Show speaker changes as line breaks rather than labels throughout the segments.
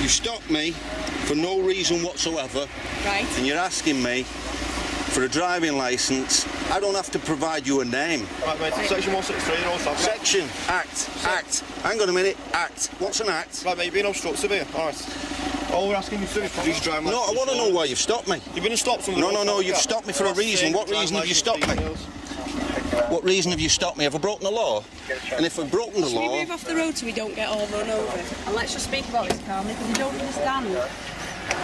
You stopped me for no reason whatsoever.
Right.
And you're asking me for a driving licence. I don't have to provide you a name.
Right, mate, section 163, road traffic.
Section, act. Hang on a minute, act. What's an act?
Right, mate, you're being obstructive here. Alright. All we're asking you to do is produce your driving licence.
No, I want to know why you've stopped me.
You've been stopped from the
No, you've stopped me for a reason. What reason have you stopped me? What reason have you stopped me? Have I broken the law? And if I've broken the
Should we
law...
move off the road so we don't get all run over? And let's just speak about this calmly, because you don't understand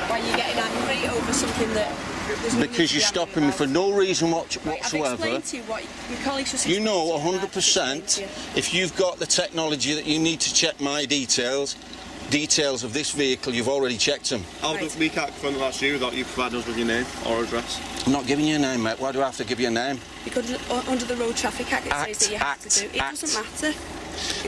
why you're getting angry over something that...
Because you're stopping me for no reason
Right,
whatsoever.
I've explained to you what your colleagues just
You know
explained to
100% if you've got the technology that you need to check my details of this vehicle, you've already checked them.
We can't confirm that that's you without you providing us with your name or address.
I'm not giving you a name, mate. Why do I have to give you a name?
Because under the Road Traffic Act it says that you have to do. It doesn't matter.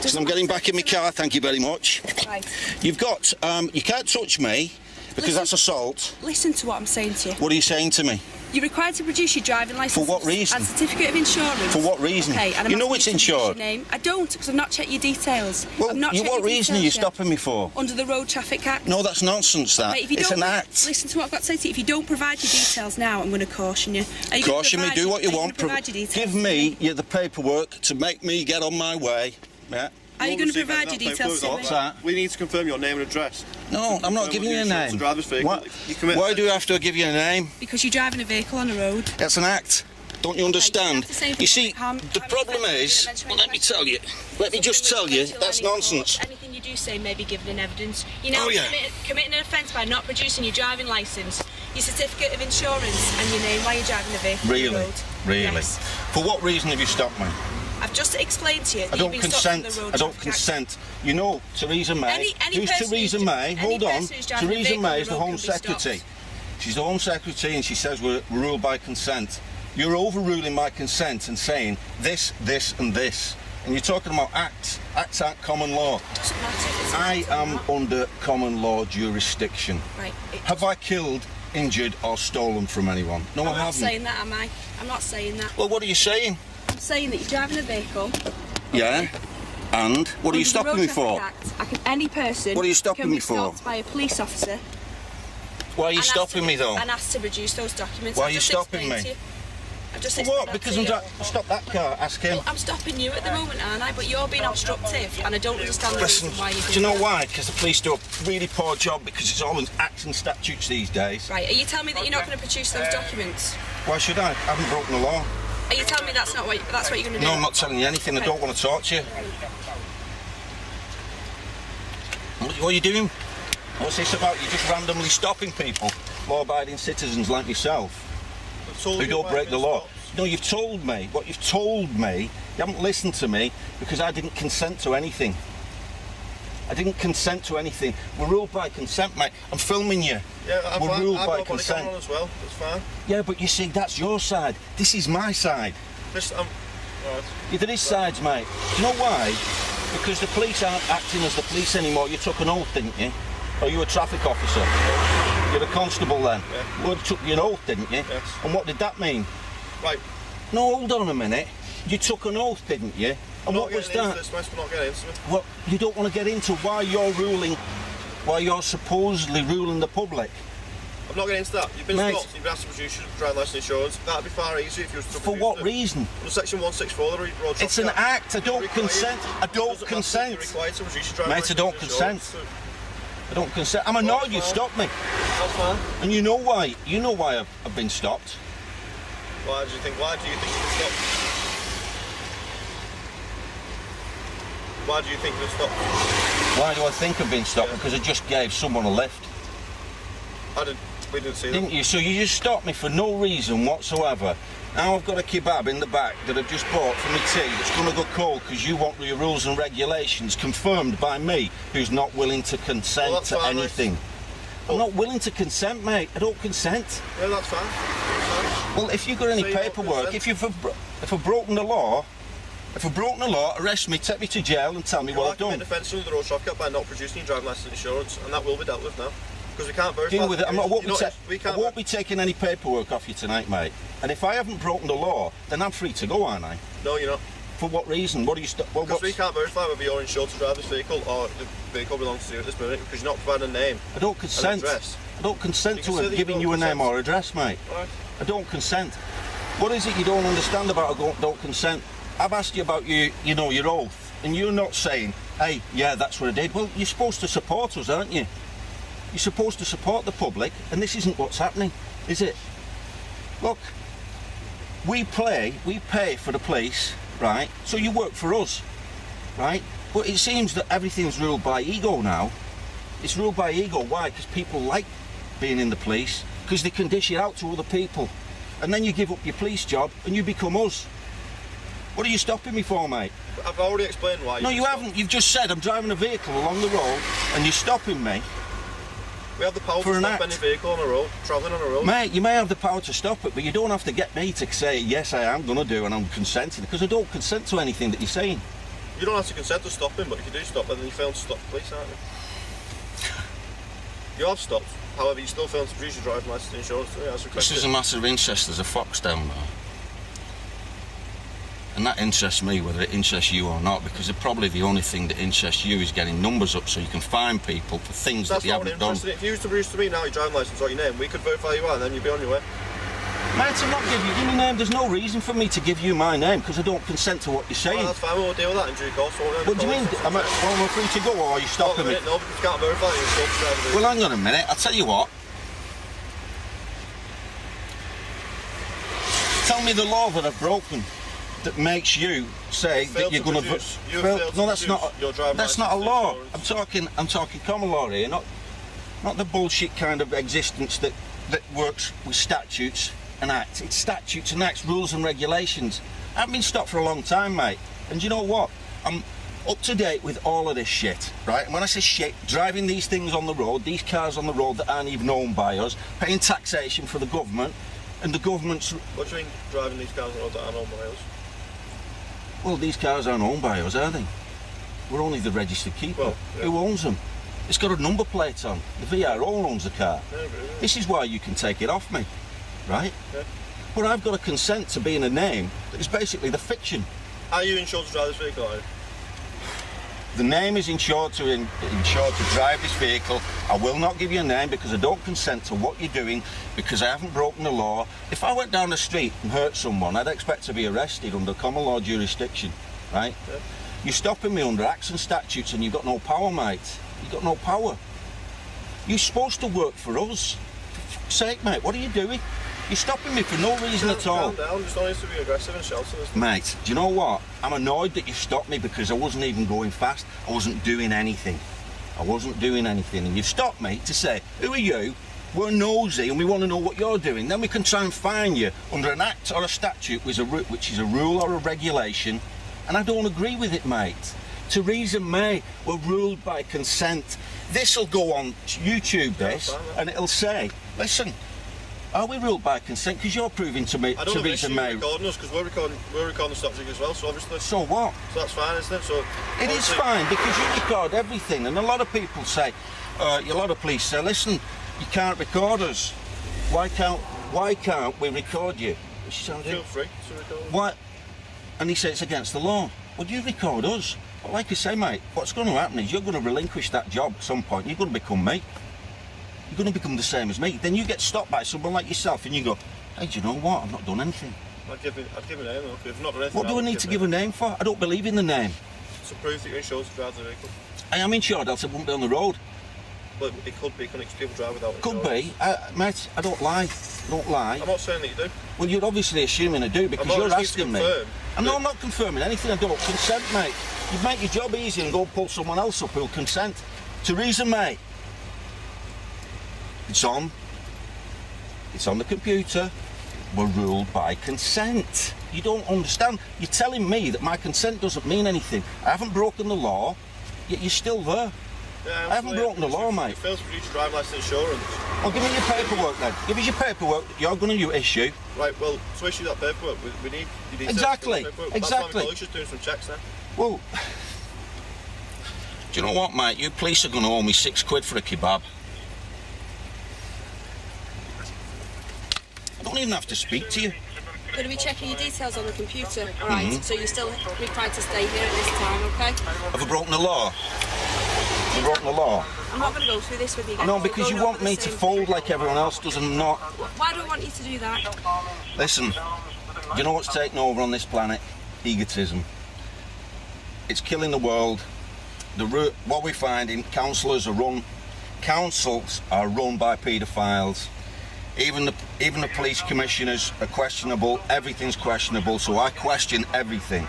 So I'm getting back in my car, thank you very much.
Right.
You've got, you can't touch me because that's assault.
Listen to what I'm saying to you.
What are you saying to me?
You're required to produce your driving licence.
For what reason?
And certificate of insurance.
For what reason?
Okay, and
you know it's insured.
Your name. I don't, because I've not checked your details.
Well,
I've not checked
what
your
reason are you
details yet.
stopping me for?
Under the Road Traffic Act.
No, that's nonsense, that.
Mate, if you
it's
don't,
an act.
Listen to what I've got to say to you. If you don't provide your details now, I'm going to caution you. Are you
Caution me, do what you want.
Provide your details
Give me the paperwork to make me get on my way. Yeah.
Are you going to provide your details to me?
What's that?
We need to confirm your name and address.
No, I'm not giving you a name. Why do you have to give you a name?
Because you're driving a vehicle on a road.
That's an act. Don't you understand?
You
see, the problem is, well, let me tell you, that's nonsense.
Anything you do say may be given in evidence. You're now committing an offence by not producing your driving licence, your certificate of insurance and your name while you're driving a vehicle on the road.
Really?
Yes.
For what reason have you stopped me?
I've just explained to you that
I don't
you've been stopped on
consent.
the road.
I don't consent. You know, Theresa May. Who's Theresa May? Hold on. Theresa May is the Home Secretary. She's the Home Secretary and she says we're ruled by consent. You're overruling my consent and saying this, this and this. And you're talking about acts. Acts aren't common law.
Doesn't matter.
I am under common law jurisdiction.
Right.
Have I killed, injured or stolen from anyone? No, I haven't.
I'm not saying that, am I? I'm not saying that.
Well, what are you saying?
I'm saying that you're driving a vehicle.
Yeah. And what are you stopping me for?
Any person
What are you stopping
can
me
be
for?
stopped by a police officer.
Why are you stopping me though?
And asked to produce those documents.
Why are you stopping me?
I've just
For what? Because stop that car, ask him.
Well, I'm stopping you at the moment, aren't I? But you're being obstructive, and I don't understand the reason why you're doing
do you know
that.
why? Because the police do a really poor job because it's all in acts and statutes these days.
Right, are you telling me that you're not going to produce those documents?
Why should I? I haven't broken the law.
Are you telling me that's what you're going to do?
No, I'm not telling you anything. I don't want to talk to you. What are you doing? What's this about? You're just randomly stopping people, law-abiding citizens like yourself, who don't break the law. No, you've told me. What you've told me, you haven't listened to me because I didn't consent to anything. I didn't consent to anything. We're ruled by consent, mate. I'm filming you.
Yeah,
we're ruled by consent.
As well. That's fine.
Yeah, but you see, that's your side. This is my side.
Right.
Yeah, there is sides, mate. Do you know why? Because the police aren't acting as the police anymore. You took an oath, didn't you? Or you a traffic officer? You're a constable then?
Yeah.
Well, you took an oath, didn't you?
Yes.
And what did that mean?
Right.
No, hold on a minute. You took an oath, didn't you? And what was that? Well, you don't want to get into why you're supposedly ruling the public.
I'm not getting into that. You've been stopped, you've been asked to produce your driving licence insurance. That'd be far easier if you were to
For what reason?
Under section 164 of the Road Traffic
It's an act. I don't consent. I don't consent.
You're required to produce your driving
Mate, I don't consent. I don't consent. I'm annoyed you stopped me.
That's fine.
And you know why? You know why I've been stopped.
Why do you think you've been stopped? Why do you think you've been stopped?
Why do I think I've been stopped? Because I just gave someone a lift.
We didn't see that.
Didn't you? So you just stopped me for no reason whatsoever. Now I've got a kebab in the back that I've just bought for my tea. It's going to go cold because you want your rules and regulations confirmed by me, who's not willing to consent to anything. I'm not willing to consent, mate. I don't consent.
Yeah, that's fine.
Well, if you've got any paperwork, if I've broken the law, arrest me, take me to jail and tell me what I've done.
You're an offence under the Road Traffic Act by not producing your driving licence insurance, and that will be dealt with now. Because we can't verify.
Deal with it. I won't be taking any paperwork off you tonight, mate. And if I haven't broken the law, then I'm free to go, aren't I?
No, you're not.
For what reason? What do you well,
because we can't verify whether you're insured to drive this vehicle or the vehicle belongs to you at this moment because you're not providing a name.
I don't consent. I don't consent to giving you a name or address, mate.
Right.
I don't consent. What is it you don't understand about I don't consent? I've asked you about your oath, and you're not saying, hey, yeah, that's what I did. Well, you're supposed to support us, aren't you? You're supposed to support the public, and this isn't what's happening, is it? Look, we pay for the police, right? So you work for us, right? But it seems that everything's ruled by ego now. It's ruled by ego. Why? Because people like being in the police, because they can dish it out to other people. And then you give up your police job and you become us. What are you stopping me for, mate?
I've already explained why.
No, you haven't. You've just said I'm driving a vehicle along the road and you're stopping me.
We have the power to stop any vehicle on a road, travelling on a road.
Mate, you may have the power to stop it, but you don't have to get me to say, yes, I am going to do and I'm consenting, because I don't consent to anything that you're saying.
You don't have to consent to stop him, but if you do stop him, then you fail to stop the police, aren't you? You have stopped. However, you still fail to produce your driving licence and insurance. Yeah,
this is a matter of interest. There's a fox down there. And that interests me, whether it interests you or not, because probably the only thing that interests you is getting numbers up so you can find people for things that you haven't done.
If you used to produce to me now your driving licence or your name, we could verify you are and then you'd be on your way.
Mate, I'm not giving you my name. There's no reason for me to give you my name because I don't consent to what you're saying.
Well, that's fine, we'll deal with that in due course.
What do you mean? Am I free to go or are you stopping me?
No, because you can't verify you.
Well, hang on a minute. I'll tell you what. Tell me the law that I've broken that makes you say that you're going to. No, that's not. That's not a law. I'm talking common law here, not the bullshit kind of existence that works with statutes and acts. It's statutes and acts, rules and regulations. I've been stopped for a long time, mate. And you know what? I'm up to date with all of this shit, right? And when I say shit, driving these things on the road, these cars on the road that aren't even owned by us, paying taxation for the government, and the government's...
What do you mean, driving these cars on the road that aren't owned by us?
Well, these cars aren't owned by us, are they? We're only the registered keeper.
Well, yeah.
Who owns them? It's got a number plate on. The VRO owns the car.
Yeah.
This is why you can take it off me, right?
Yeah.
But I've got a consent to be in a name that is basically the fiction.
Are you insured to drive this vehicle, are you?
The name is insured to drive this vehicle. I will not give you a name because I don't consent to what you're doing because I haven't broken the law. If I went down the street and hurt someone, I'd expect to be arrested under common law jurisdiction, right?
Yeah.
You're stopping me under acts and statutes and you've got no power, mate. You've got no power. You're supposed to work for us. For fuck's sake, mate, what are you doing? You're stopping me for no reason at all.
Calm down, just don't need to be aggressive and shouting.
Mate, do you know what? I'm annoyed that you stopped me because I wasn't even going fast. I wasn't doing anything. And you've stopped me to say, who are you? We're nosy and we want to know what you're doing. Then we can try and fine you under an act or a statute which is a rule or a regulation. And I don't agree with it, mate. Theresa May were ruled by consent. This'll go on YouTube, and it'll say, listen, are we ruled by consent? Because you're proving to me Theresa May.
Recording us because we're recording the stop as well. So obviously.
So what?
So that's fine, isn't it? So
it is fine because you record everything, and a lot of people say, a lot of police say, listen, you can't record us. Why can't we record you?
Feel free to record.
Why? And he said it's against the law. Well, you record us. But like I say, mate, what's going to happen is you're going to relinquish that job at some point. You're going to become me. You're going to become the same as me. Then you get stopped by someone like yourself and you go, hey, do you know what? I've not done anything.
I'd give a name though. If you've not done anything,
what do I need to give a name for? I don't believe in the name.
To prove that you're insured to drive the vehicle.
I am insured, else I wouldn't be on the road.
But it could be, couldn't people drive without
insurance? Could be. Mate, I don't lie.
I'm not saying that you do.
Well, you're obviously assuming I do because you're asking me. I'm not confirming anything. I don't consent, mate. You make your job easy and go pull someone else up who'll consent. Theresa May. It's on the computer. We're ruled by consent. You don't understand. You're telling me that my consent doesn't mean anything. I haven't broken the law, yet you're still there.
Yeah,
I haven't broken the law, mate.
You failed to produce your driving licence insurance.
Well, give me your paperwork then. Give us your paperwork that you're going to issue.
Right, well, to issue that paperwork, we need your details.
Exactly.
That's why my colleague's just doing some checks now.
Well, do you know what, mate? You police are going to owe me £6 for a kebab. I don't even have to speak to you.
going to be checking your details on the computer, alright? So you're still required to stay here at this time, okay?
Have I broken the law? Have I broken the law?
I'm not going to go through this with you again.
No, because you want me to fold like everyone else does and not.
Why do I want you to do that?
Listen, you know what's taken over on this planet? Egotism. It's killing the world. What we're finding, councils are run by paedophiles. Even the police commissioners are questionable. Everything's questionable. So I question everything,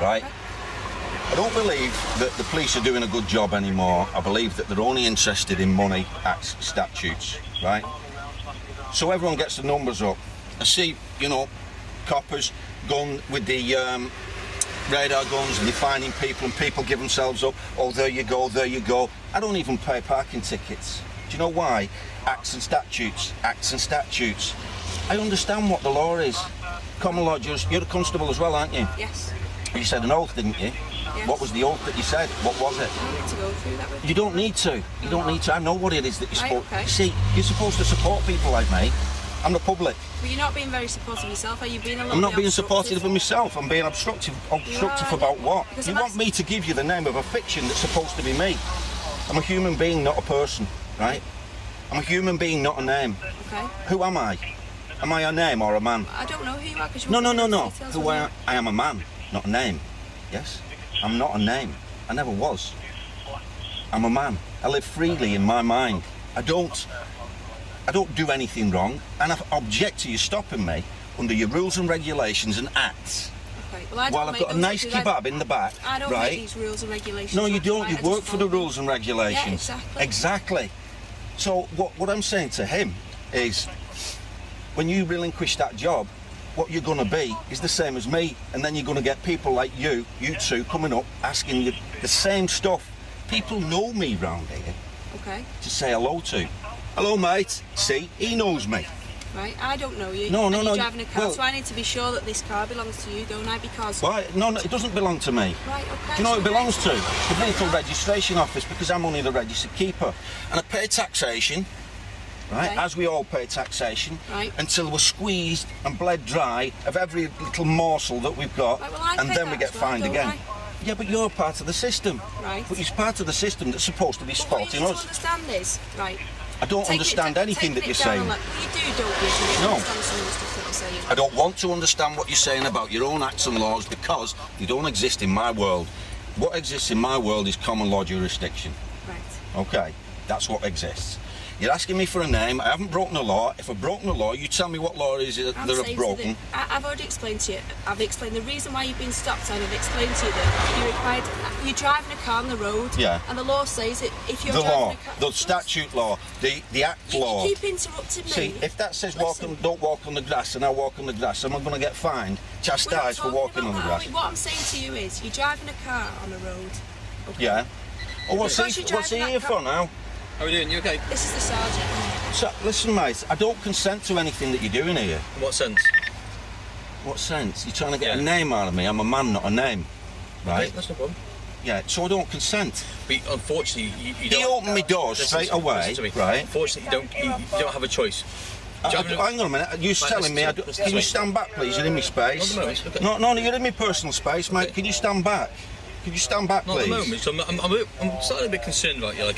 right? I don't believe that the police are doing a good job anymore. I believe that they're only interested in money, acts, statutes, right? So everyone gets the numbers up. I see, coppers going with the radar guns and they're finding people, and people give themselves up. Oh, there you go, there you go. I don't even pay parking tickets. Do you know why? Acts and statutes, acts and statutes. I understand what the law is. Common law, you're a constable as well, aren't you?
Yes.
You said an oath, didn't you?
Yes.
What was the oath that you said? What was it?
I don't need to go through that with you.
You don't need to. You don't need to. I know what it is that you're supposed to.
Okay.
See, you're supposed to support people like me. I'm the public.
But you're not being very supportive of yourself. Are you being a little
I'm not
bit
being
obstructive?
supportive of myself. I'm being obstructive about what?
Because
You
if
want me to give you the name of a fiction that's supposed to be me. I'm a human being, not a person, right? I'm a human being, not a name.
Okay.
Who am I? Am I a name or a man?
I don't know who you are because you
No.
details
Who
with
I
me.
am a man, not a name. Yes? I'm not a name. I never was. I'm a man. I live freely in my mind. I don't do anything wrong, and I object to you stopping me under your rules and regulations and acts.
Okay. Well, I don't
While I've
make
got a
those
nice
rules.
kebab in the back,
I don't
right?
make these rules and regulations.
No, you don't.
right?
You
I
work
just
for the
follow
rules and regulations.
Yeah, exactly.
Exactly. So what I'm saying to him is, when you relinquish that job, what you're going to be is the same as me, and then you're going to get people like you two, coming up asking you the same stuff. People know me round here
Okay.
to say hello to. Hello, mate. See, he knows me.
Right. I don't know you.
No,
and
no,
you're
no,
driving a car,
well-
so I need to be sure that this car belongs to you, don't I? Because.
Why? No, it doesn't belong to me.
Right. Okay.
Do you know what it
so
belongs to? The vehicle registration office, because I'm only the registered keeper. And I pay taxation, right,
Okay.
as we all pay taxation,
Right.
until we're squeezed and bled dry of every little morsel that we've got,
Right, well, I
and
pay
then
that
we get
as well,
fined
don't
again.
I?
Yeah, but you're part of the system.
Right.
But you're part of the system that's supposed to be
But what you
supporting
need to
us.
understand is, right.
I don't
taking
understand
it,
anything that
taking
you're
it down
saying.
a le- Well, you do, don't you? You
No.
understand some of the stuff that I'm saying.
I don't want to understand what you're saying about your own acts and laws, because they don't exist in my world. What exists in my world is common law jurisdiction.
Right.
Okay, that's what exists. You're asking me for a name. I haven't broken the law. If I've broken the law, you tell me what law it is that
I'm
I've
saying
broken.
I've already explained to you. I've explained the reason why you've been stopped, and I've explained to you that you're driving a car on the road.
Yeah.
And the law says that if you're
The
driving
law,
a car,
the statute law, the act
you
law.
keep interrupting me.
See, if that says
Listen.
don't walk on the grass, and I walk on the grass, am I going to get fined,
We're not
chastised for
talking
walking on
about
the
that,
grass?
are we? What I'm saying to you is, you're driving a car on the road. Okay?
Yeah. Oh, what's
Because
he
you're driving
here
that
for
car-
now?
How are we doing? You okay?
This is the sergeant.
So, listen, mate, I don't consent to anything that you're doing here.
In what sense?
What sense? You're trying to get a
Yeah.
name out of me. I'm a man, not a name. Right?
Okay, that's no problem.
Yeah, so I don't consent.
But unfortunately, you
He
don't.
opened my door straight away,
listen to me.
right?
Unfortunately, you don't have a choice.
Hang on a minute. You're telling me.
listen
Can
to
you
me.
stand back, please? You're in my space.
Not at the moment, okay.
No, you're in my personal space, mate.
Okay.
Can you stand back? Can you stand back,
Not at
please?
the moment. So I'm slightly a bit concerned about you. Like,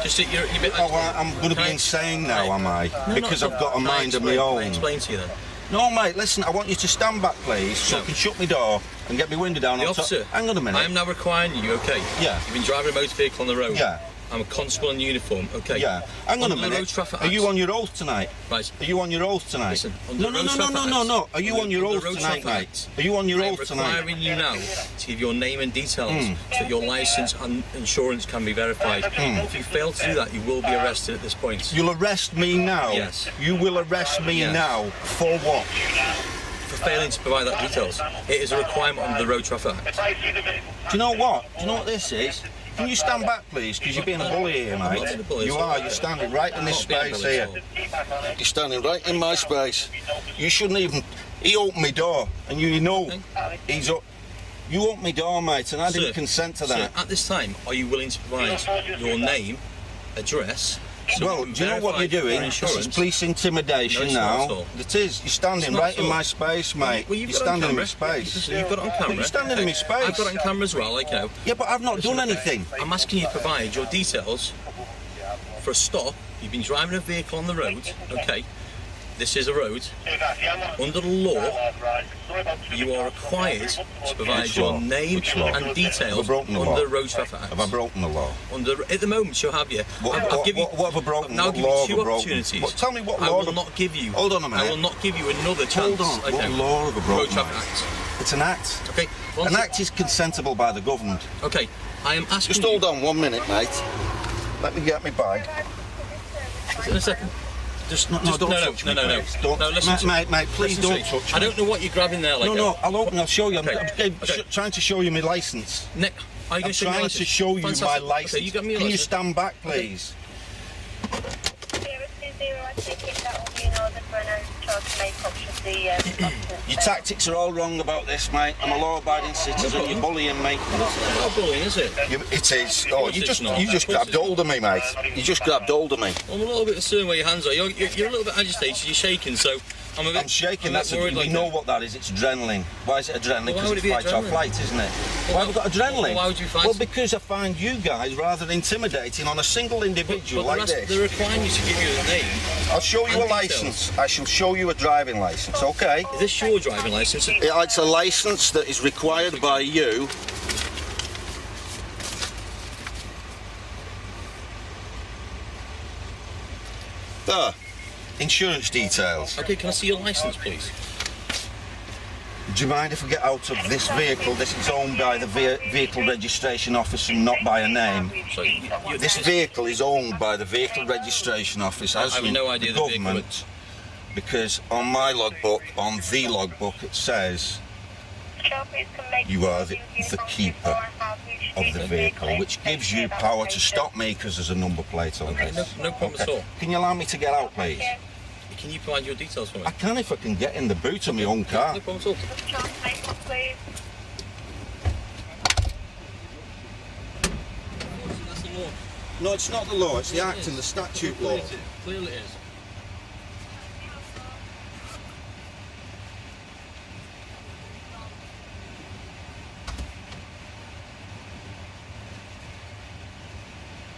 just that you're a bit.
Oh, I'm going to be
Can I-
insane now, am I?
No,
Because
no,
I've got a
can I
mind of my
explain-
own.
Can I explain to you then?
No, mate, listen, I want you to stand back, please, so I
No.
can shut my door and get my window down
The
on top.
officer.
Hang on a minute.
I am now requiring you. Okay.
Yeah.
You've been driving a motor vehicle on the road.
Yeah.
I'm a constable in uniform. Okay.
Yeah. Hang on a
Under the Road
minute.
Traffic
Are you
Act-
on your oath tonight?
Right.
Are you on your oath tonight?
Listen, under
No.
the Road Traffic Act-
Are you
under
on your
the
oath
Road
tonight,
Traffic
mate?
Act,
Are you on your
I am
oath tonight?
requiring you now to give your name and details so that your licence and insurance can be verified. If you fail to do that, you will be arrested at this point.
You'll arrest me now?
Yes.
You will arrest me
Yes.
now for what?
For failing to provide that details. It is a requirement under the Road Traffic Act.
Do you know what? Do you know what this is? Can you stand back, please? Because you're being a bully here,
I'm not being a
mate.
bully,
You
it's all
are.
right.
You're standing right in this
I'm not being a
space
bully
here.
at all.
You're standing right in my space. You shouldn't even... He opened my door, and you know he's up... You opened my door, mate, and I didn't
Sir,
consent to
sir,
that.
at this time, are you willing to provide your name, address, So
Well,
we can
do you know what
verify
you're doing?
your
This is
insurance.
police intimidation
No, it's not at
now.
all.
It is. You're standing
It's not
right
at
in
all.
my space, mate.
Well, you've
You're
got it on
standing in my
camera.
space.
You've got it on camera.
But you're standing in my space.
I've got it on camera as well, like, you know.
Yeah, but I've not done anything.
I'm asking you to provide your details for a stop. You've been driving a vehicle on the road, okay? This is a road. Under the law, you are required to provide
Which
your
law?
name
Which law?
and details
Have I broken the
under
law?
the Road Traffic Act.
Have I broken the law?
At the moment, she'll have you.
What have I broken?
Now
What
give
law
you
have
two
I broken?
opportunities.
What, tell me what
I
law
will
have I-
not give you.
Hold on a minute.
I will not give you another chance.
Hold on.
Okay.
What law have I broken?
Road Traffic
mate?
Act.
It's an act.
Okay.
An act is consentable by the government.
Okay. I am asking
Just
you.
hold on 1 minute, mate. Let me get my bag.
In a second. Just,
No,
just,
don't
no,
touch me,
no, no,
please.
no.
Don't,
No, listen to
mate, please
listen to
don't
me.
touch me.
I don't know what you're grabbing there, like.
No, I'll open. I'll show you. I'm
Okay.
trying to show you my license.
Nick, are you
I'm
going to show me your
trying
license?
to show you my
Fantastic.
license.
Okay, you got me your
Can you
license.
stand back, please? Your tactics are all wrong about this, mate. I'm a law-abiding citizen. You're bullying me.
It's not bullying, is it?
It is. Oh,
course it's not.
you just
Of course
grabbed
it's
hold of me, mate. You just grabbed hold of me.
I'm a little bit concerned where your hands are. You're a little bit agitated. You're shaking, so I'm a bit.
I'm shaking.
I'm a bit worried,
We
like
know
that.
what that is. It's adrenaline. Why is it adrenaline?
Well, why
Because
would
it's
it be
fight or
adrenaline?
flight, isn't it?
Well,
Why have we got adrenaline?
well, why would you fight?
Well, because I find you guys rather intimidating on a single individual
But
like this.
they're requiring you to give you a name.
I'll show you
and
a
details.
license. I shall show you a driving license, okay?
Is this your driving license?
It's a license that is required by you. There. Insurance details.
Okay, can I see your license, please?
Do you mind if we get out of this vehicle? This is owned by the vehicle registration office and not by a name.
So
This vehicle is owned by the vehicle registration office, as
I have
in
no idea
the
the vehicle
government. Because on my logbook, on the logbook, it says you are the keeper of the vehicle, which gives you power to stop me because there's a number plate on
Okay,
this.
no problem at all.
Can you allow me to get out, please?
Can you provide your details for me?
I can if I can get in the boot of my own car.
No problem at all. That's the law.
No, it's not the law, it's the act and the statute law.
Clearly it is.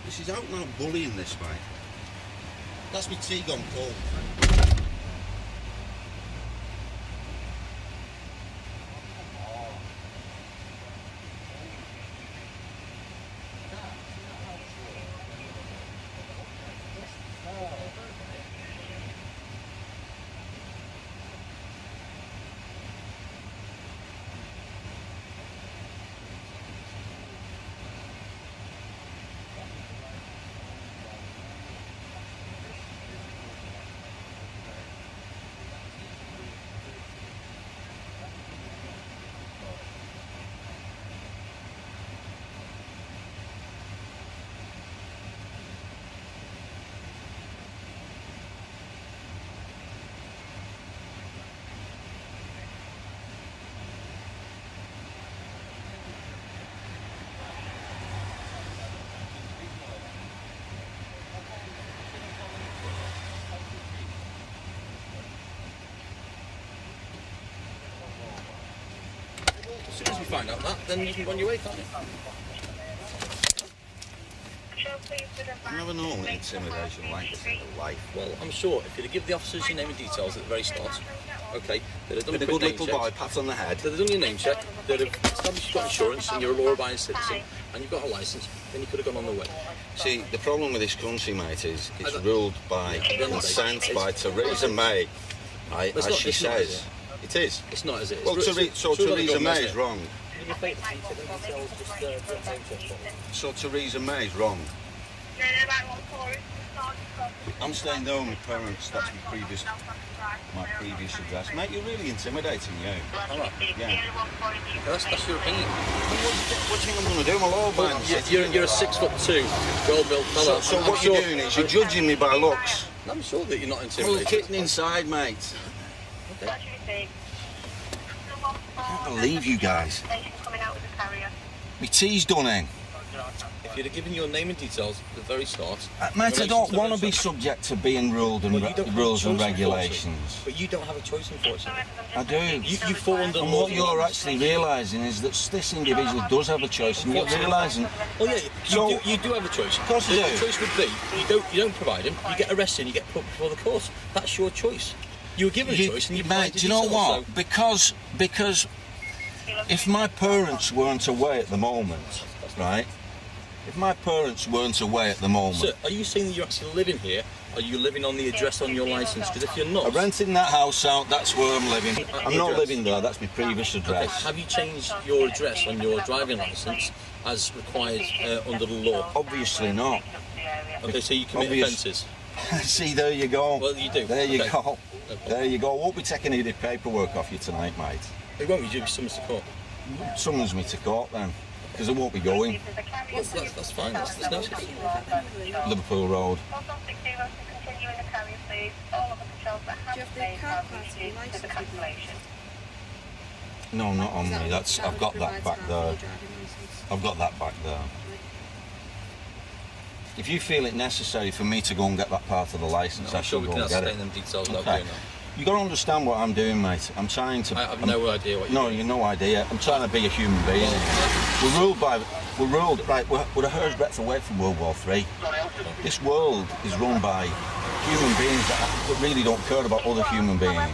This is out and out bullying, this, mate. That's my tea gone cold.
As soon as we find out that, then you can go on your way, can't you?
I've never known intimidation like this in my life.
Well, I'm sure if you'd give the officers your name and details at the very start, okay, they'd have done
Been a
quick
good
name
little
check.
boy, pat on the head.
They'd have done your name check, they'd have established you've got insurance and you're a law-abiding citizen and you've got a licence, then you could have gone on the way.
See, the problem with this country, mate, is it's
don't-
ruled by consent by Theresa May.
It's
As
not-
she
it's not, is
says. It is.
It's not, is it?
Well,
It's
Theresa May is wrong.
wrong.
So Theresa May is wrong. I'm staying there with my parents. That's my previous address. Mate, you're really intimidating, you.
Alright.
Yeah.
That's your opinion.
What do you think I'm going to do? I'm a law-abiding citizen.
You're a 6'2", well-built fella.
So
I'm
what
sure,
you're doing is you're judging me by looks.
I'm sure that you're not
Well,
intimidated.
kitten inside, mate.
Okay.
I can't believe you guys. My tea's done in.
If If you'd have given your name and details at the very start...
Mate, I don't want to be subject to being ruled and rules and regulations.
But you don't have a choice, unfortunately.
I do.
You fall under
and what you're actually realising is that this individual does have a choice, and you're realising...
Oh yeah, you do have a choice.
Of course you do.
The choice would be, you don't provide him, you get arrested and you get put before the court. That's your choice. You were given a choice and you provided.
Mate, do you know what?
So.
Because if my parents weren't away at the moment, right? If my parents weren't away at the moment...
Sir, are you saying that you're actually living here? Are you living on the address on your licence? Because if you're not...
I'm renting that house out, that's where I'm living. I'm not living there, that's my previous address.
Okay. Have you changed your address on your driving licence as required under the law?
Obviously not.
Okay, so you commit offences?
See, there you go.
Well, you do.
There you
okay.
go. Okay. There you go. I won't be taking any paperwork off you tonight, mate.
It won't be, you'll be summoned to court.
Summons me to court then, because I won't be going.
Well, that's fine, that's no issue.
Liverpool Road. No, not on me. I've got that back there. I've got that back there. If you feel it necessary for me to go and get that part of the licence, I shall go and get it.
I'm sure we can ascertain them details without doing that.
You got to understand what I'm doing, mate. I'm trying to...
I have no idea what you're doing.
No, you've no idea. I'm trying to be a human being. We're ruled, right, we're a hair's breadth away from World War III. This world is run by human beings that really don't care about other human beings,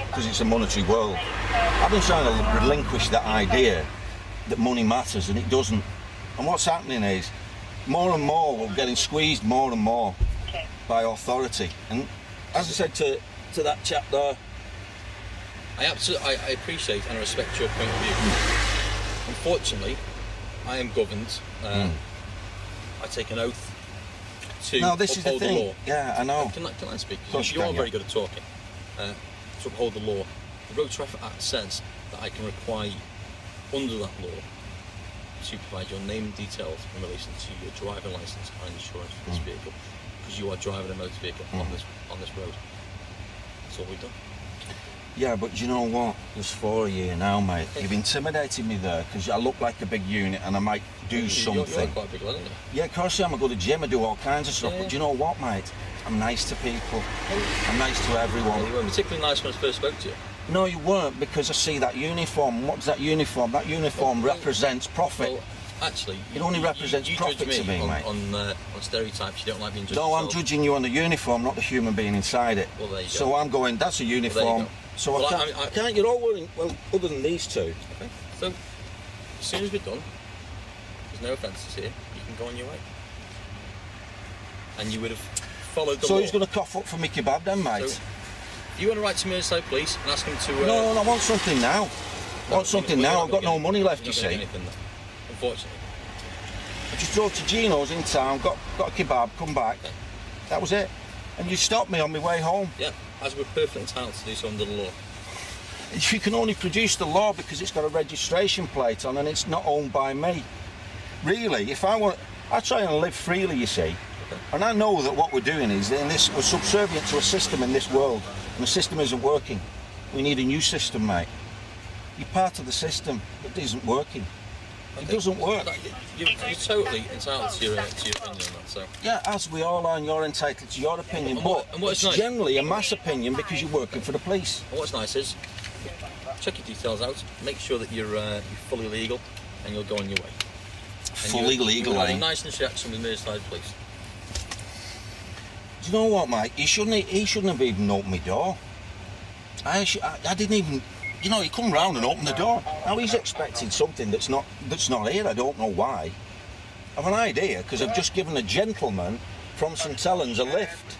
because it's a monetary world. I've been trying to relinquish that idea that money matters, and it doesn't. And what's happening is, more and more, we're getting squeezed more and more by authority. And as I said to that chap there,
I appreciate and respect your point of view. Unfortunately, I am governed. I take an oath to
no, this is the
uphold the
thing.
law.
Yeah, I know.
Can I speak?
Course
You are
can,
very
yeah.
good at talking. To uphold the law. The Road Traffic Act says that I can require you, under that law, to provide your name and details in relation to your driving licence and insurance for this vehicle, because you are driving a motor vehicle on this road. That's all we've done.
Yeah, but do you know what? There's 4 of you now, mate. You've intimidated me there because I look like a big unit and I might do something.
You're quite a big lad, aren't you?
Yeah, of course I am. I go to the gym, I do all kinds of stuff.
Yeah.
But do you know what, mate? I'm nice to people. I'm nice to everyone.
Well, you weren't particularly nice when I first spoke to you.
No, you weren't, because I see that uniform. What does that uniform? That uniform represents profit.
Well, actually,
it only represents
you
profit
judge
to me, mate.
On stereotypes. You don't like being judged.
No, I'm
yourself.
judging you on the uniform, not the human being inside it.
Well, there you go.
So I'm going, that's a uniform.
Well, there you go.
So
Well,
I can't, you're all wearing, well, other than these two.
Okay. So, as soon as we're done, there's no offences here. You can go on your way. And you would have followed the
So
law.
who's going to cough up for Mickey Bab then, mate?
So, you want to write to Merseyside Police and ask them to...
No, I want something now. I want something now. I've got no money left, you see.
Anything, unfortunately.
I just drove to Gino's in town, got a kebab, come back.
Okay.
That was it. And you stopped me on my way home.
Yeah, as we're perfectly entitled to do so under the law.
You can only produce the law because it's got a registration plate on and it's not owned by me. Really, if I try and live freely, you see.
Okay.
And I know that what we're doing is we're subservient to a system in this world, and the system isn't working. We need a new system, mate. You're part of the system, but it isn't working.
Okay.
It doesn't work.
You're totally entitled to your opinion on that, so...
Yeah, as we all are, and you're entitled to your opinion,
And
but
what's
it's
nice?
generally a mass opinion because you're working for the police.
And what's nice is, check your details out, make sure that you're fully legal, and you'll go on your way.
Fully legal,
You'll have
eh?
a nice interaction with Merseyside Police.
Do you know what, mate? He shouldn't have even opened my door. I didn't even... You know, he come round and opened the door. Now he's expecting something that's not here. I don't know why. I've an idea, because I've just given a gentleman from St Helens a lift,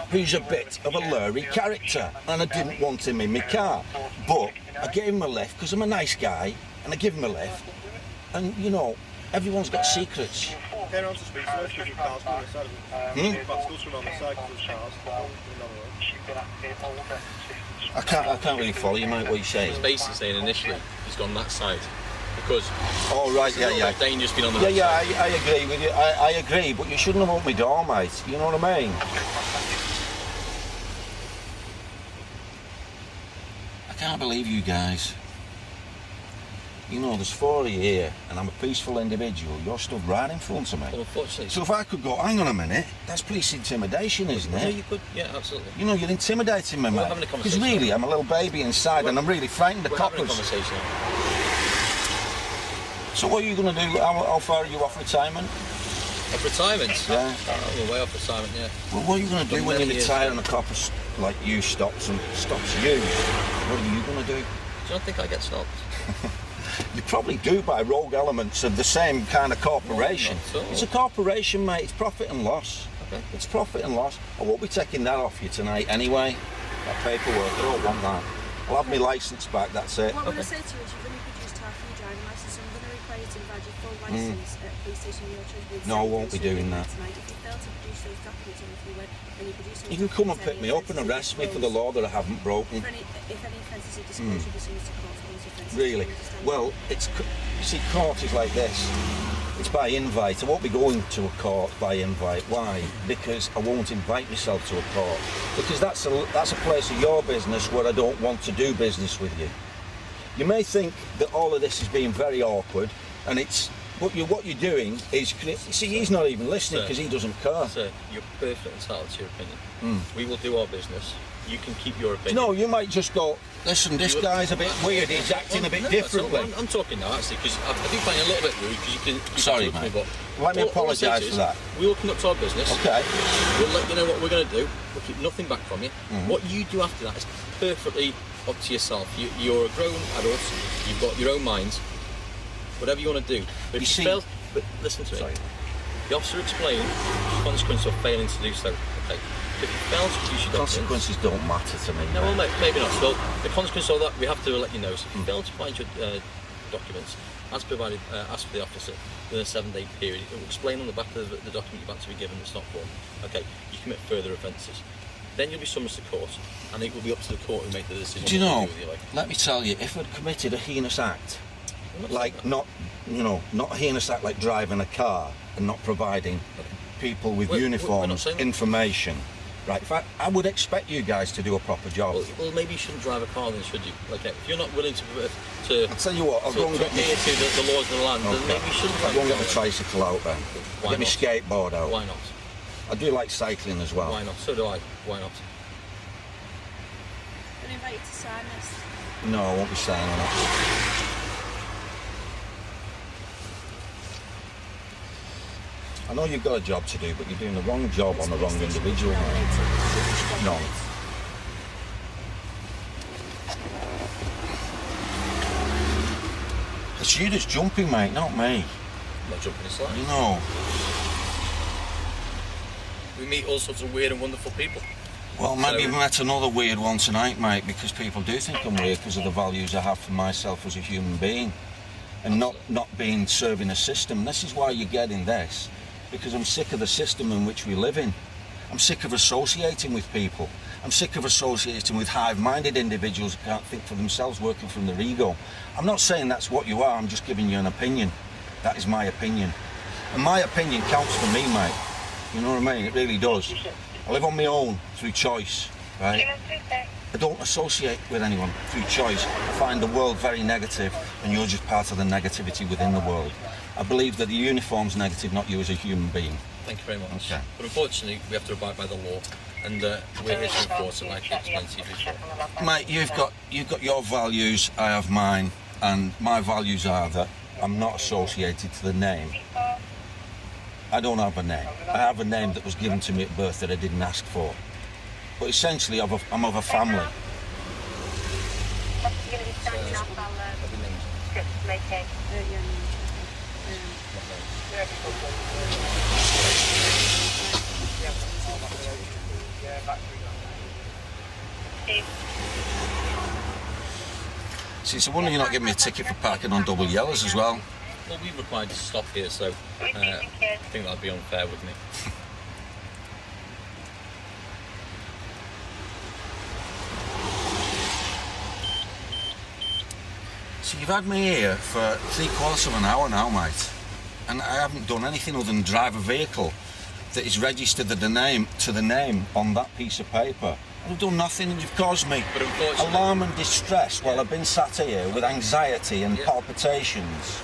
who's a bit of a lurry character, and I didn't want him in my car. But I gave him a lift because I'm a nice guy, and I give him a lift. And, you know, everyone's got secrets. I can't really follow you, mate, what you're saying.
He's basically saying initially he's gone that side because
Oh, right, yeah.
dangerous being on the
Yeah,
road side.
I agree with you. I agree, but you shouldn't have opened my door, mate. You know what I mean? I can't believe you guys. You know, there's 4 of you here, and I'm a peaceful individual. You're stood right in front of me.
Well, unfortunately.
So if I could go, hang on a minute, that's police intimidation, isn't
No,
it?
you could. Yeah, absolutely.
You know, you're intimidating me,
We're
mate.
having a
Because
conversation.
really, I'm a little baby inside, and I'm really frightened of
We're having a
coppers.
conversation.
So what are you going to do? How far are you off retirement?
Of retirement?
Yeah.
Oh, we're way off retirement, yeah.
Well, what are you going to do
Done
when you
many years.
retire and a copper like you stops you? What are you going to do?
Do you not think I get stopped?
You probably do by rogue elements of the same kind of corporation.
No, not at all.
It's a corporation, mate. It's profit and loss.
Okay.
It's profit and loss. I won't be taking that off you tonight anyway. That paperwork, I don't want that. I'll have my licence back, that's it.
What I'm going to say to you is you've only produced half of your driving licence, so I'm going to require you to provide your full licence at a police station in your choice. With
No, I won't be doing that.
Tonight. If you fail to produce those documents, and if you went and you produce those
You can come and
documents,
pick me up and arrest me for the law that I haven't broken.
If any offences are disclosed, you'll be summoned to court for those offences.
Really? Well, you see, court is like this. It's by invite. I won't be going to a court by invite. Why? Because I won't invite myself to a court. Because that's a place of your business where I don't want to do business with you. You may think that all of this is being very awkward, and it's what you're doing is. See, he's not even listening because he doesn't care.
Sir, you're perfectly entitled to your opinion. We will do our business. You can keep your opinion.
No, you might just go, listen, this guy's a bit weird, he's acting a bit differently.
I'm talking now, actually, because I do find you a little bit rude, because you can
Sorry,
talk to me,
mate.
but
Let me
all I say
apologise
to you
for
is,
that.
We will conduct our business.
Okay.
We'll let you know what we're going to do. We'll keep nothing back from you. What you do after that is perfectly up to yourself. You're a grown adult. You've got your own mind. Whatever you want to do. But if you fail, but listen to me.
Sorry.
The officer explained the consequence of failing to do so. Okay. If you fail to produce your documents,
Consequences don't matter to me.
no, well,
mate.
maybe not. So the consequence of that, we have to let you know. So if you fail to find your documents, as provided, ask for the officer within a 7-day period. It will explain on the back of the document you're about to be given the stop form. Okay, you commit further offences. Then you'll be summoned to court, and it will be up to the court to make the decision.
Do you
what to
know,
do with your life.
let me tell you, if I'd committed a heinous act,
I'm not
like
saying
not a heinous act like driving a car and not providing people with
We're not
uniforms
saying that.
information, right? If I would expect you guys to do a proper job.
that. Well, maybe you shouldn't drive a car then, should you? Like, if you're not willing to
I'll tell you what, I'll go and get
adhere to the laws of the land, then
Okay.
maybe you shouldn't
I'll
drive
go and
a
get my
car.
tricycle out then.
Why
Get my
not?
skateboard out.
Why not?
I do like cycling as well.
Why not? So do I. Why not?
I'm going to invite you to sign this.
No, I won't be saying that. I know you've got a job to do, but you're doing the wrong job on the wrong individual, mate. No. It's you that's jumping, mate, not me.
I'm not jumping this line.
You know.
We meet all sorts of weird and wonderful people.
Well, maybe
So-
you've met another weird one tonight, mate, because people do think I'm weird because of the values I have for myself as a human being. And not being serving a system. This is why you're getting this. Because I'm sick of the system in which we live in. I'm sick of associating with people. I'm sick of associating with hive-minded individuals who can't think for themselves, working from their ego. I'm not saying that's what you are, I'm just giving you an opinion. That is my opinion. And my opinion counts for me, mate. You know what I mean? It really does. I live on my own through choice, right? I don't associate with anyone through choice. I find the world very negative, and you're just part of the negativity within the world. I believe that the uniform's negative, not you as a human being.
Thank you very much.
Okay.
But unfortunately, we have to abide by the law, and we're here to enforce it, like I explained to you before.
Mate, you've got your values, I have mine, and my values are that I'm not associated to the name. I don't have a name. I have a name that was given to me at birth that I didn't ask for. But essentially, I'm of a family. See, it's a wonder you're not giving me a ticket for parking on double yellows as well.
Well, we're required to stop here, so I think that'd be unfair, wouldn't it?
So you've had me here for 3/4 of an hour now, mate, and I haven't done anything other than drive a vehicle that is registered to the name on that piece of paper I've done nothing and you've caused me
But unfortunately...
alarm and distress while I've been sat here with anxiety and palpitations.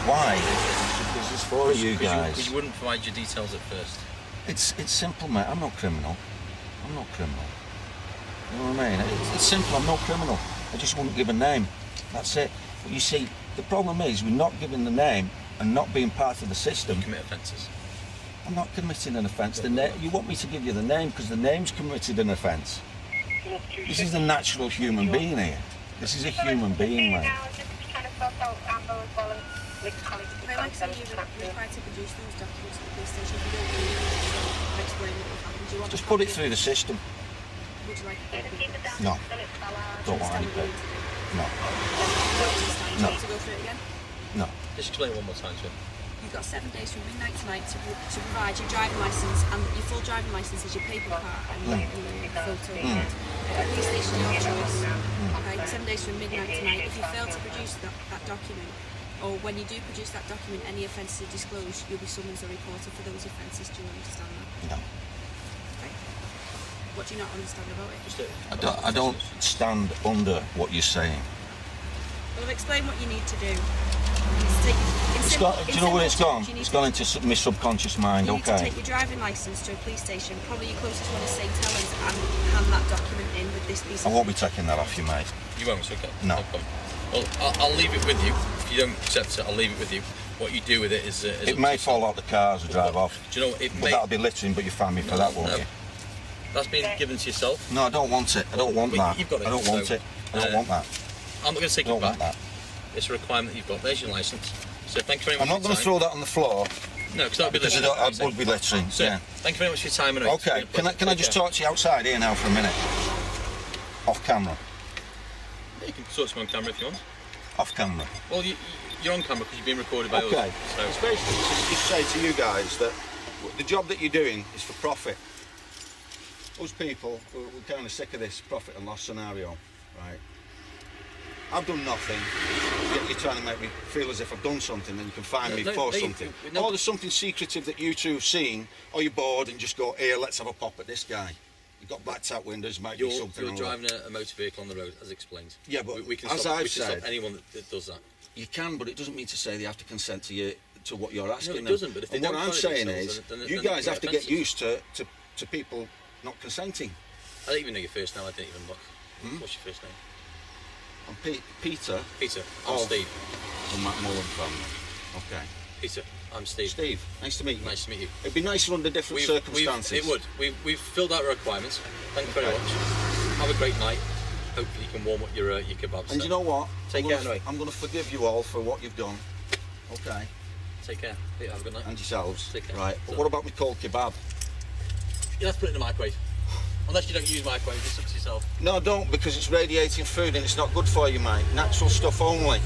Why? Because it's for you guys.
Because you wouldn't provide your details at first.
It's simple, mate. I'm not criminal. I'm not criminal. You know what I mean? It's simple. I'm not criminal. I just wouldn't give a name. That's it. But you see, the problem is we're not giving the name and not being part of the system.
You commit offences.
I'm not committing an offence. You want me to give you the name because the name's committed an offence. This is a natural human being here. This is a human being, mate.
I'd like to say you're required to produce those documents at the police station. If you don't believe it, explain what happened. Do you want
Just put it through the system.
Would you like a copy of this?
No. Don't want any paper. No.
Do you want to go through it again?
No.
Just explain it one more time, sir.
You've got 7 days from midnight tonight to provide your driving licence, and your full driving licence is your paper part and your photo. At police station, your choice. Okay, 7 days from midnight tonight. If you fail to produce that document, or when you do produce that document, any offences are disclosed, you'll be summoned or reported for those offences. Do you understand that?
No.
Okay. What do you not understand about it?
I don't stand under what you're saying.
Well, I've explained what you need to do.
Do you know where it's gone? It's gone into my subconscious mind,
you need to
okay.
take your driving licence to a police station. Probably your closest one is St. Helens, and hand that document in with this piece
I
of
won't be taking that off you, mate.
You won't, okay?
No.
problem. Well, I'll leave it with you. If you don't accept it, I'll leave it with you. What you do with it is...
it may fall out the cars and drive off.
Do you know what? It may...
That'll be littering, but you find me for that, won't you?
That's been given to yourself.
No, I don't want it. I don't want that.
You've got it.
I don't want it. I don't want that.
I'm not going to take
I don't
it back.
want that.
It's a requirement that you've got. There's your licence. So thank you very much.
I'm not going to throw that on the floor.
No, because that would be littering.
I would be littering.
So,
yeah.
thank you very much for your time. Anyway.
Okay. Can I just talk to you outside here now for a minute? Off camera.
Yeah, you can talk to me on camera if you want.
Off camera.
Well, you're on camera because you've been recorded by us.
Okay.
So.
It's basically just say to you guys that the job that you're doing is for profit. Us people, we're kind of sick of this profit and loss scenario, right? I've done nothing, yet you're trying to make me feel as if I've done something and you can find me for something. Or there's something secretive that you two have seen, or you're bored and just go, here, let's have a pop at this guy. You've got blacked out windows, might be something.
You're driving a motor vehicle on the road, as explained.
Yeah, but
we can
as
stop,
I've said,
stop anyone that does that.
You can, but it doesn't mean to say they have to consent to what you're asking
No, it doesn't, but if they
and what
don't
I'm
follow
saying
themselves,
is,
then
you
they
guys
commit
have to get
offences.
used to people not consenting.
I don't even know your first name, I didn't even look. What's your first name?
I'm Peter.
Peter, I'm Steve.
From Matt Mullen family. Okay.
Peter, I'm Steve.
Steve, nice to meet you.
Nice to meet you.
It'd be nicer under different circumstances.
It would. We've filled out our requirements. Thank you very much. Have a great night. Hopefully you can warm up your kebabs.
And you know what?
Take care anyway.
I'm going to forgive you all for what you've done. Okay.
Take care. Have a good night.
And yourselves.
Take care.
Right. But what about my cold kebab?
You'll have to put it in the microwave. Unless you don't use microwave, it's up to yourself.
No, don't, because it's radiating food and it's not good for you, mate. Natural stuff only.